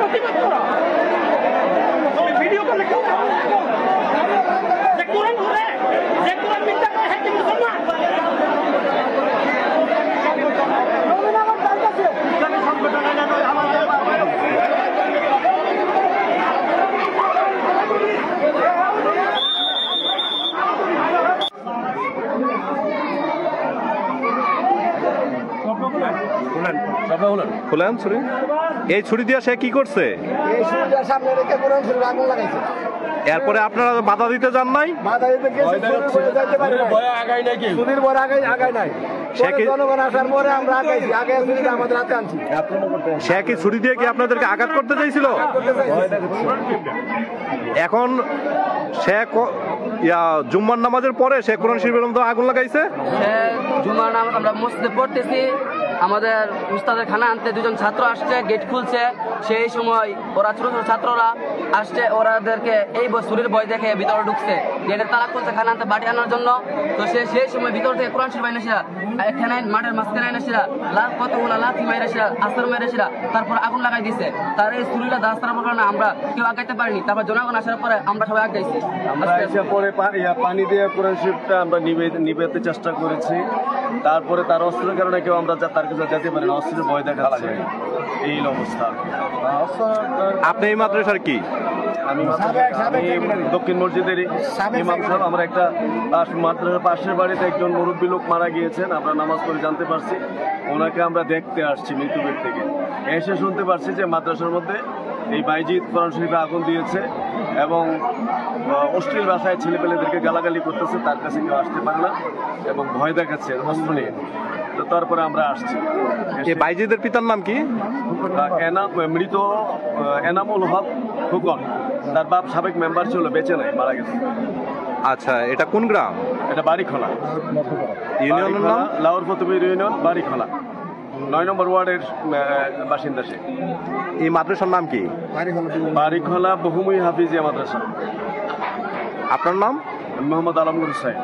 প্রতিবাদ করো। তুমি ভিডিও করলে কেউ যে কোরআন ধরে যে কোরআন মিথ্যা করে হ্যাঁ কি মুসলমান খুলেন ছুরি। এই ছুরি দিয়ে সে কি করছে? এই ছুরিটার সামনে রেখে কোরআন শরীফ আগুন লাগাইছে। এরপরে আপনারা বাধা দিতে যান নাই? বাধা দিতে গেছে, ভয় আগাই নাই, ছুরির ভয় আগাই নাই। জনগণ আসার পরে আমরা আগাইছি, আগে ছুরিটা আমাদের হাতে আনছি। সে কি ছুরি দিয়ে কি আপনাদেরকে আঘাত করতে চাইছিল? এখন সে জুম্মার নামাজের পরে সে কোরআন শরীফের মধ্যে আগুন লাগাইছে। জুম্মার নামাজ আমরা মসজিদে পড়তেছি, আমাদের উস্তাদের খানা আনতে দুজন ছাত্র আসছে, গেট খুলছে। সেই সময় ওরা ছোট ছোট ছাত্ররা আসছে, ওরাদেরকে এই ছুরির ভয় দেখে ভিতরে ঢুকছে, গেটের তালা খুলছে খানা আনতে বাটি আনার জন্য। তো সেই সময় ভিতর থেকে কোরআন শরীফ এনেছিলা, এখানে মাঠের মাঝখানে এনেছিলা, কতগুলা লাথি মাইরেছিলা, আস্তর মেরেছিলা, তারপর আগুন লাগাই দিছে। তার এই ছুরিটা দাস তার কারণে আমরা কেউ আগাইতে পারিনি। তারপর জনগণ আসার পরে আমরা সবাই আগাইছি। পরে পানি দিয়ে কোরআন শরীফটা আমরা নিবেতে চেষ্টা করেছি। তারপরে তার অস্ত্রের কারণে কেউ আমরা তার কাছে যেতে পারি না, অস্ত্রের ভয় দেখাচ্ছে, এই অবস্থা। আপনি এই মাদ্রাসার কি? আমি দক্ষিণ মসজিদের ইমাম সাহেব। আমরা একটা মাদ্রাসার পাশের বাড়িতে একজন মুরব্বী লোক মারা গিয়েছেন, আমরা নামাজ পড়ে জানতে পারছি। ওনাকে আমরা দেখতে আসছি মৃত্যুবের থেকে এসে শুনতে পারছি যে মাদ্রাসার মধ্যে এই বাইজিদ কোরআন শরীফে আগুন দিয়েছে এবং অশ্লীল ভাষায় ছেলেপেলেদেরকে গালাগালি করতেছে, তার কাছে কেউ আসতে পারে না এবং ভয় দেখাচ্ছে অস্ত্র নিয়ে। তো তারপরে আমরা আসছি। বাইজিদের পিতার নাম কি? মৃত এনামুল হক ফুকন। তার বাপ সাবেক মেম্বার ছিল, বেঁচে নাই, মারা গেছে। আচ্ছা, এটা কোন গ্রাম? এটা বাড়িখোলা ইউনিয়নের নাম? লাউর ফতুবির ইউনিয়ন, বাড়িখোলা ৯ নম্বর ওয়ার্ডের বাসিন্দা সে। এই মাদ্রাসার নাম কি? বাড়িখোলা বহুমুখী হাফিজিয়া মাদ্রাসা। আপনার নাম? মোহাম্মদ আলমগুর সাহেব।